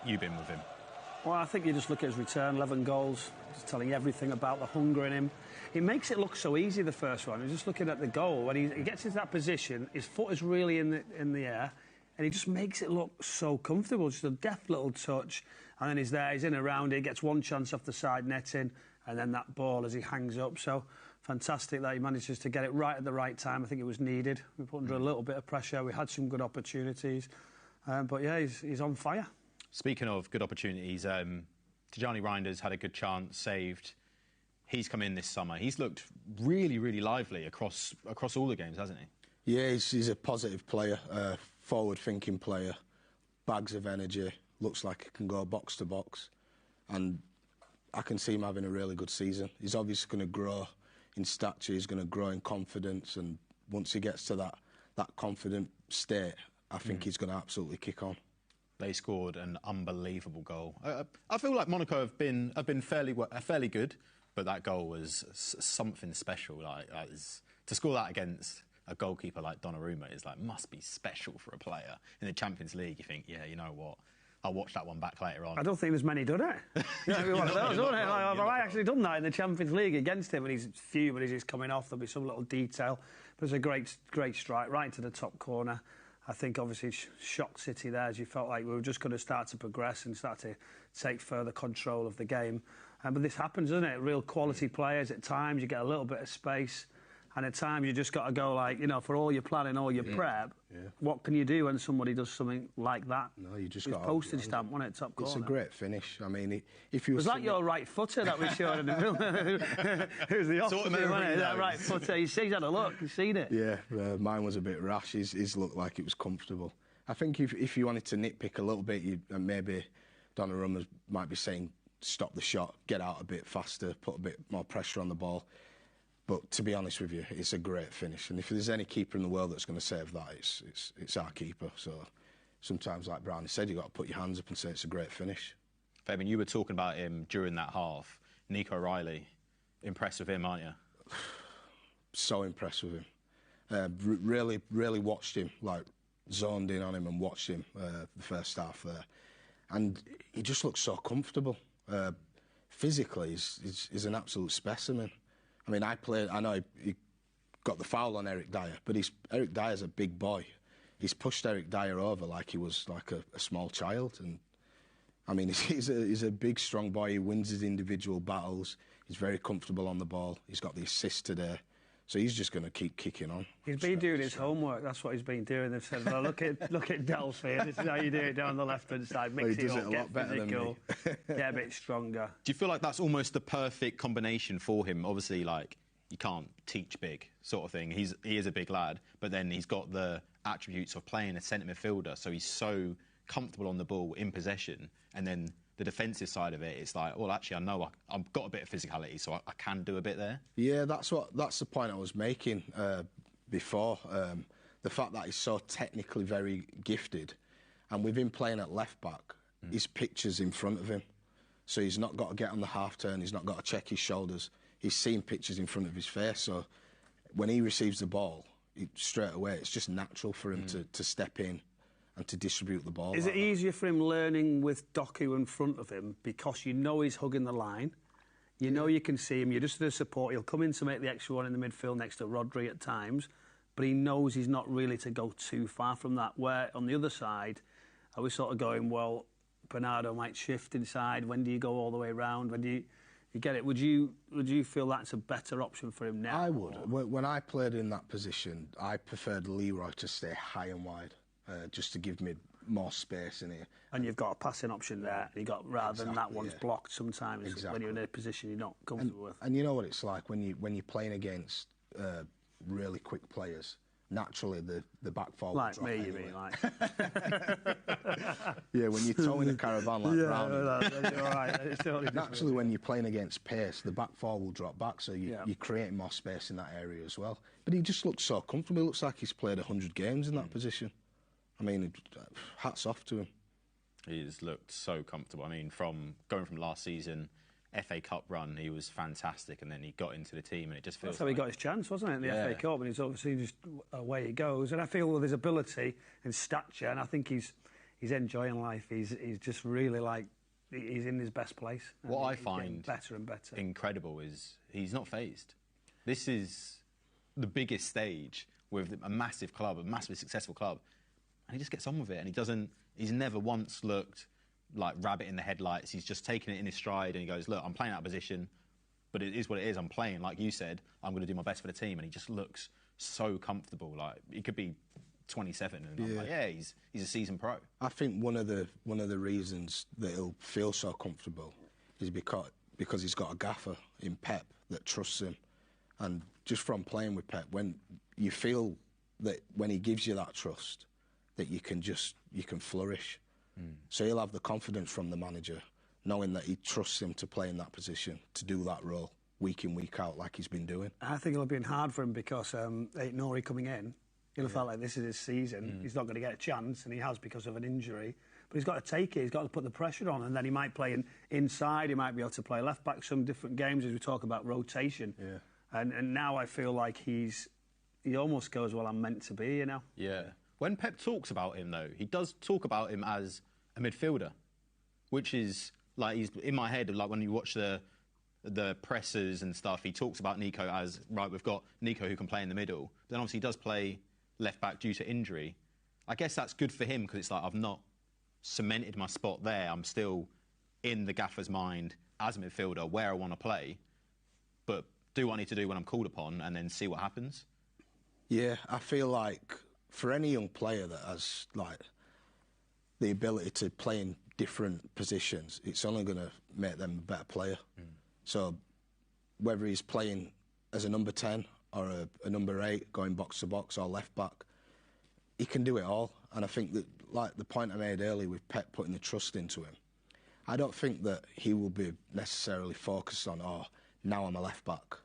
you been with him? Well, I think you just look at his return, 11 goals, just telling you everything about the hunger in him. He makes it look so easy, the first one. You're just looking at the goal. When he gets into that position, his foot is really in the air, and he just makes it look so comfortable, just a deft little touch. And then he's there, he's in around it, gets one chance off the side netting, and then that ball as he hangs up. So fantastic that he manages to get it right at the right time. I think it was needed. We put under a little bit of pressure. We had some good opportunities. But yeah, he's on fire. Speaking of good opportunities, Tijjani Reijnders had a good chance, saved. He's come in this summer. He's looked really, really lively across all the games, hasn't he? Yeah, he's a positive player, forward-thinking player, bags of energy, looks like he can go box to box. And I can see him having a really good season. He's obviously going to grow in stature, he's going to grow in confidence, and once he gets to that confident state, I think he's going to absolutely kick on. They scored an unbelievable goal. I feel like Monaco have been fairly good, but that goal was something special. To score that against a goalkeeper like Donnarumma is must be special for a player in the Champions League. You think, yeah, you know what? I'll watch that one back later on. I don't think there's many done it. One of those, wasn't it? Have I actually done that in the Champions League against him? And he's fuming as he's coming off. There'll be some little detail. But it's a great strike right into the top corner. I think obviously shocked City there, as you felt like we were just going to start to progress and start to take further control of the game. But this happens, doesn't it? Real quality players, at times you get a little bit of space, and at times you just got to go for all your planning, all your prep, what can you do when somebody does something like that? No, you just got to... postage stamp, wasn't it, top corner? It's a great finish. I mean, if you... It was like your right footer that we showed in the film. Who's the opposite, wasn't it? That right footer. He's had a look, you've seen it. Yeah, mine was a bit rash. His looked like it was comfortable. I think if you wanted to nitpick a little bit, maybe Donnarumma might be saying, stop the shot, get out a bit faster, put a bit more pressure on the ball. But to be honest with you, it's a great finish. And if there's any keeper in the world that's going to save that, it's our keeper. So sometimes, like Brownie said, you've got to put your hands up and say it's a great finish. Fabian, you were talking about him during that half. Nico Riley, impressed with him, aren't you? So impressed with him. Really watched him, zoned in on him and watched him the first half there. And he just looks so comfortable. Physically, he's an absolute specimen. I mean, I know he got the foul on Eric Dyer, but Eric Dyer's a big boy. He's pushed Eric Dyer over like he was like a small child. And I mean, he's a big, strong boy. He wins his individual battles. He's very comfortable on the ball. He's got the assist today. So he's just going to keep kicking on. He's been doing his homework. That's what he's been doing. They've said, well, look at Delph here. This is how you do it down the left-hand side. Mix it up, get physical, get a bit stronger. Do you feel like that's almost the perfect combination for him? Obviously, you can't teach big sort of thing. He is a big lad, but then he's got the attributes of playing a centre midfielder, so he's so comfortable on the ball in possession, and then the defensive side of it, it's like, well, actually, I know I've got a bit of physicality, so I can do a bit there. Yeah, that's the point I was making before. The fact that he's so technically very gifted, and with him playing at left back, his picture's in front of him, so he's not got to get on the half turn. He's not got to check his shoulders. He's seeing pictures in front of his face. So when he receives the ball, straight away, it's just natural for him to step in and to distribute the ball. Is it easier for him learning with Doku in front of him because you know he's hugging the line, you know you can see him, you're just there to support, he'll come in to make the extra one in the midfield next to Rodri at times, but he knows he's not really to go too far from that, where on the other side, I was sort of going, well, Bernardo might shift inside, when do you go all the way round, when do you get it? Would you feel that's a better option for him now? I would. When I played in that position, I preferred Leroy to stay high and wide. Just to give me more space in here. And you've got a passing option there, and rather than that one's blocked sometimes when you're in a position you're not comfortable with. And you know what it's like when you're playing against really quick players. Naturally, the back four will drop me, anyway. You mean, like? Yeah, when you're towing a caravan like Brownie. You're right. It's totally naturally, when you're playing against pace, the back four will drop back, so you're creating more space in that area as well. But he just looks so comfortable. He looks like he's played 100 games in that position. I mean, hats off to him. He's looked so comfortable. I mean, going from last season, FA Cup run, he was fantastic, and then he got into the team, and it just feels That's how he got his chance, wasn't it, in the FA Cup, and he's obviously just away he goes. And I feel with his ability and stature, and I think he's he's enjoying life. He's just really like he's in his best place. What I he's find better and better. incredible is he's not phased. This is the biggest stage with a massive club, a massively successful club, and he just gets on with it. And he doesn't. He's never once looked like rabbit in the headlights. He's just taken it in his stride, and he goes, "Look, I'm playing out of position, but it is what it is. I'm playing, like you said. I'm going to do my best for the team." And he just looks so comfortable. Like he could be 27, and I'm like, yeah, he's a seasoned pro. I think one of the reasons that he'll feel so comfortable is because he's got a gaffer in Pep that trusts him, and just from playing with Pep, when you feel that when he gives you that trust, that you can flourish. So he'll have the confidence from the manager, knowing that he trusts him to play in that position, to do that role week in, week out, like he's been doing. I think it'll have been hard for him because Nori coming in, he'll have felt like this is his season. He's not going to get a chance, and he has because of an injury. But he's got to take it. He's got to put the pressure on, and then he might play inside. He might be able to play left back some different games as we talk about rotation. Yeah. And now I feel like he almost goes, well, I'm meant to be, you know. Yeah. When Pep talks about him, though, he does talk about him as a midfielder, which is like he's in my head. Like when you watch the pressers and stuff, he talks about Nico as right. We've got Nico who can play in the middle. But then obviously he does play left back due to injury. I guess that's good for him because it's like I've not cemented my spot there. I'm still in the gaffer's mind as a midfielder where I want to play, but do what I need to do when I'm called upon and then see what happens. Yeah, I feel like for any young player that has like the ability to play in different positions, it's only going to make them a better player. So whether he's playing as a number 10 or a number 8, going box to box or left back, he can do it all. And I think that, like the point I made earlier with Pep putting the trust into him, I don't think that he will be necessarily focused on, oh, now I'm a left back.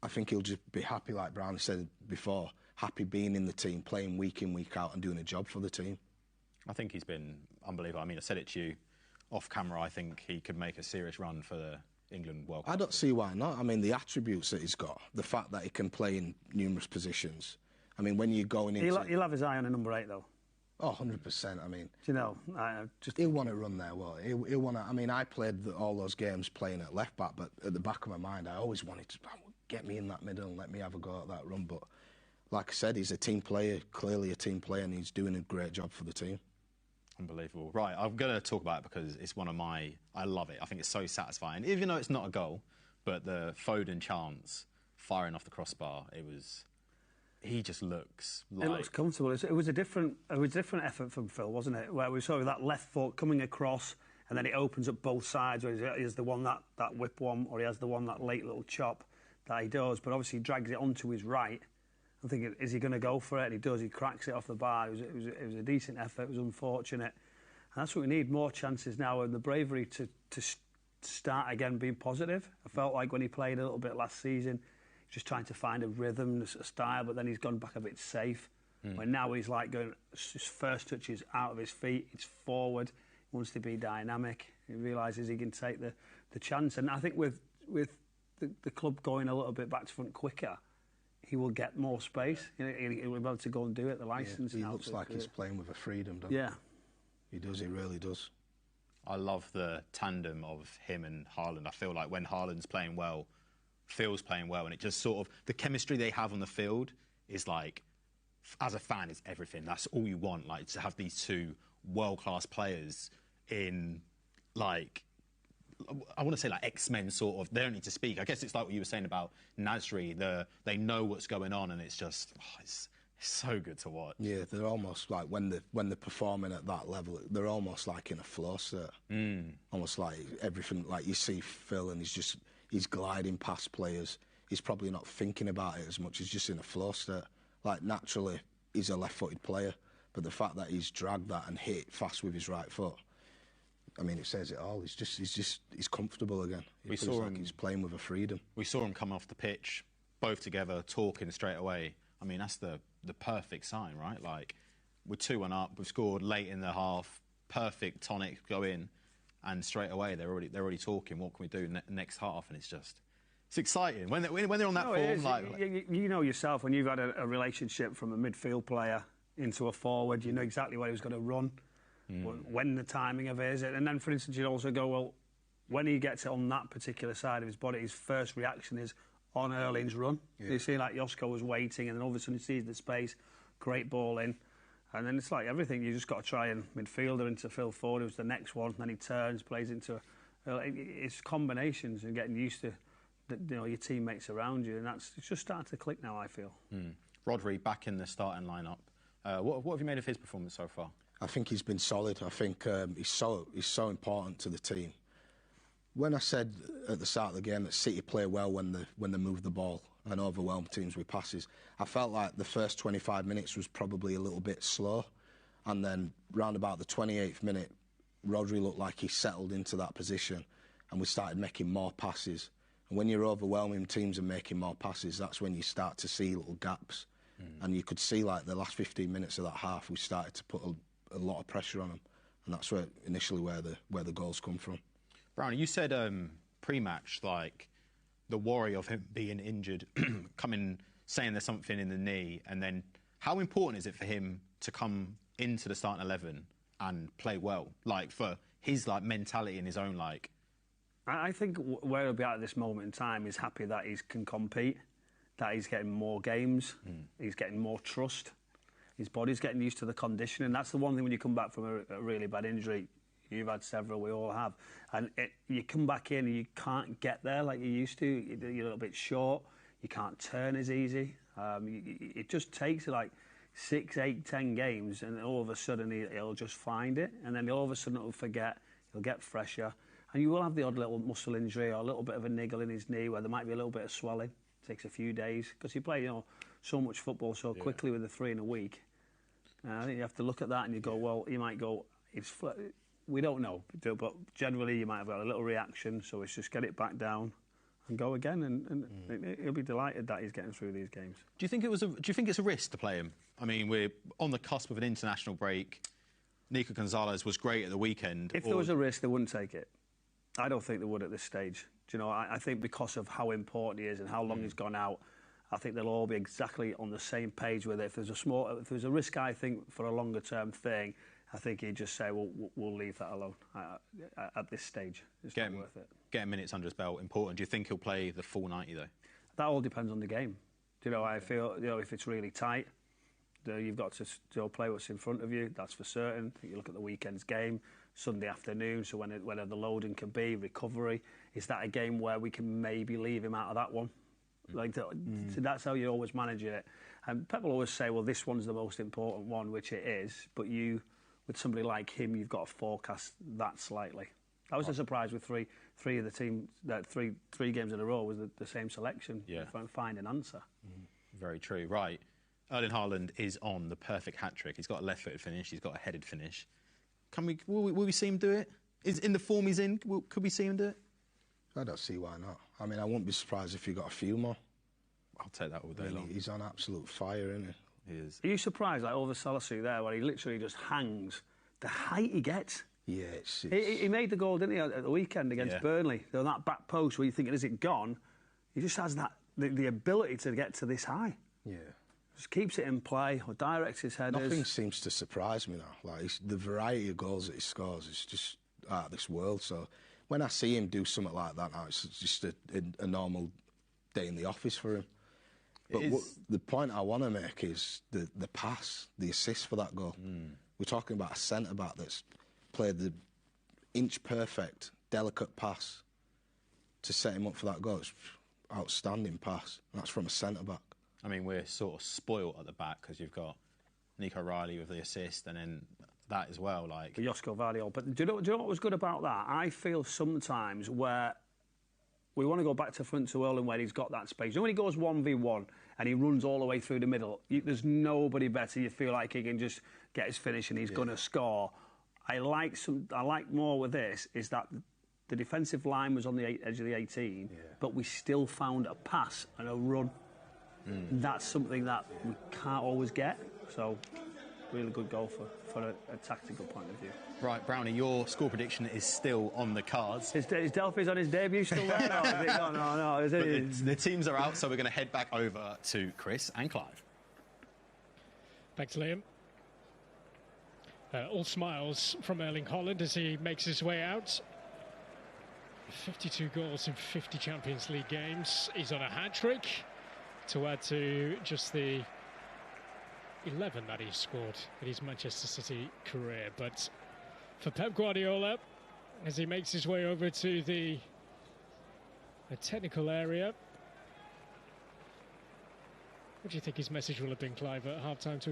I think he'll just be happy, like Brown said before, happy being in the team, playing week in, week out and doing a job for the team. I think he's been unbelievable. I mean, I said it to you off camera. I think he could make a serious run for the England World Cup. I don't see why not. I mean, the attributes that he's got, the fact that he can play in numerous positions. I mean, when you're going into... He'll have his eye on a number 8, though. Oh, 100%. I mean... Do you know, he'll want to run there, well. He'll want to... I mean, I played all those games playing at left back, but at the back of my mind, I always wanted to get me in that middle and let me have a go at that run. But like I said, he's a team player, clearly a team player, and he's doing a great job for the team. Unbelievable. Right, I'm going to talk about it because it's one of my... I love it. I think it's so satisfying. Even though it's not a goal, but the Foden chance, firing off the crossbar, it was... He just looks like... It looks comfortable. It was a different effort from Phil, wasn't it? Where we saw that left foot coming across, and then it opens up both sides, where he has the one that whip one, or he has the one that late little chop that he does, but obviously he drags it onto his right. I'm thinking, is he going to go for it? And he does. He cracks it off the bar. It was a decent effort. It was unfortunate. And that's what we need, more chances now, and the bravery to start again being positive. I felt like when he played a little bit last season, just trying to find a rhythm, a style, but then he's gone back a bit safe. When now he's like going, his first touch is out of his feet, it's forward, he wants to be dynamic, he realises he can take the chance. And I think with the club going a little bit back to front quicker, he will get more space. He'll be able to go and do it, the licence. Yeah, he looks like he's playing with a freedom, doesn't he? Yeah. He does, he really does. I love the tandem of him and Haaland. I feel like when Haaland's playing well, Phil's playing well, and it just sort of... The chemistry they have on the field is like... As a fan, it's everything. That's all you want, like, to have these two world-class players in, like... I want to say, like, X-Men sort of... They don't need to speak. I guess it's like what you were saying about Nasri. They know what's going on, and it's just... Oh, it's so good to watch. Yeah, they're almost like, when they're performing at that level, they're almost like in a flow state. Almost like everything... Like, you see Phil, and he's gliding past players. He's probably not thinking about it as much. He's just in a flow state. Like, naturally, he's a left-footed player, but the fact that he's dragged that and hit fast with his right foot, I mean, it says it all. He's comfortable again. He feels like he's playing with a freedom. We saw him come off the pitch, both together, talking straight away. I mean, that's the perfect sign, right? Like, we're 2-1 up, we've scored late in the half, perfect tonic go in, and straight away they're already talking. What can we do next half? And it's just... It's exciting when they're on that form. You know yourself, when you've had a relationship from a midfield player into a forward. You know exactly where he was going to run, when the timing of it is. And then, for instance, you'd also go, well, when he gets it on that particular side of his body, his first reaction is on Erling's run. Yeah. You see, like, Josko was waiting, and then all of a sudden he sees the space, great ball in. And then it's like everything, you just got to try and midfielder into Phil Ford, who's the next one, and then he turns, plays into... It's combinations and getting used to your teammates around you, and it's just starting to click now, I feel. Rodri back in the starting lineup. What have you made of his performance so far? I think he's been solid. I think he's so important to the team. When I said at the start of the game that City play well when they move the ball and overwhelm teams with passes, I felt like the first 25 minutes was probably a little bit slow, and then round about the 28th minute, Rodri looked like he settled into that position, and we started making more passes. And when you're overwhelming teams and making more passes, that's when you start to see little gaps. And you could see, like, the last 15 minutes of that half, we started to put a lot of pressure on them, and that's initially where the goals come from. Brownie, you said pre-match, like, the worry of him being injured, coming, saying there's something in the knee, and then how important is it for him to come into the starting 11 and play well, like, for his, like, mentality and his own, like... I think where he'll be at this moment in time is happy that he can compete, that he's getting more games, he's getting more trust, his body's getting used to the conditioning. That's the one thing when you come back from a really bad injury. You've had several, we all have. And you come back in and you can't get there like you used to. You're a little bit short. You can't turn as easy. It just takes like 6, 8, 10 games, and all of a sudden he'll just find it. And then all of a sudden he'll forget. He'll get fresher. And you will have the odd little muscle injury or a little bit of a niggle in his knee where there might be a little bit of swelling. It takes a few days because you play, so much football so quickly with the 3 in a week. I think you have to look at that and you go, well, you might go, we don't know, but generally you might have got a little reaction, so it's just get it back down and go again, and he'll be delighted that he's getting through these games. Do you think it's a risk to play him? I mean, we're on the cusp of an international break. Nico Gonzalez was great at the weekend. If there was a risk, they wouldn't take it. I don't think they would at this stage. Do you know, I think because of how important he is and how long he's gone out, I think they'll all be exactly on the same page with it. If there's a risk, I think, for a longer term thing, I think he'd just say, well, we'll leave that alone at this stage. It's not worth it. Getting minutes under his belt, important. Do you think he'll play the full 90, though? That all depends on the game. Do you know, I feel, if it's really tight, you've got to still play what's in front of you, that's for certain. I think you look at the weekend's game, Sunday afternoon, so whenever the loading can be, recovery, is that a game where we can maybe leave him out of that one? So that's how you always manage it. And Pep will always say, well, this one's the most important one, which it is, but with somebody like him, you've got to forecast that slightly. I was a surprise with three of the team, three games in a row was the same selection. Yeah. Trying to find an answer. Very true. Right. Erling Haaland is on the perfect hat-trick. He's got a left-footed finish. He's got a headed finish. Will we see him do it? Is in the form he's in? Could we see him do it? I don't see why not. I mean, I wouldn't be surprised if he got a few more. I'll take that all day long. He's on absolute fire, isn't he? He is. Are you surprised, like over Salassu there, where he literally just hangs? The height he gets. Yeah, He made the goal, didn't he, at the weekend against Burnley? On that back post where you're thinking, is it gone? He just has the ability to get to this high. Yeah. Just keeps it in play or directs his headers. Nothing seems to surprise me now. Like, the variety of goals that he scores is just out of this world. So when I see him do something like that now, it's just a normal day in the office for him. But the point I want to make is the pass, the assist for that goal. We're talking about a centre-back that's played the inch-perfect, delicate pass to set him up for that goal. It's outstanding pass. And that's from a centre-back. I mean, we're sort of spoilt at the back because you've got Nico Riley with the assist and then that as well. Like Josko Vardiol. But do you know what was good about that? I feel sometimes where we want to go back to front to Erling where he's got that space. You know when he goes 1v1 and he runs all the way through the middle, there's nobody better. You feel like he can just get his finish and he's going to score. I like more with this is that the defensive line was on the edge of the 18, but we still found a pass and a run. That's something that we can't always get. So, really good goal for a tactical point of view. Right, Brownie, your score prediction is still on the cards. Is Delph on his debut still there? No. The teams are out, so we're going to head back over to Chris and Clive. Thanks, Liam. All smiles from Erling Haaland as he makes his way out. 52 goals in 50 Champions League games. He's on a hat-trick to add to just the 11 that he scored in his Manchester City career. But for Pep Guardiola, as he makes his way over to the technical area, what do you think his message will have been, Clive, at half-time to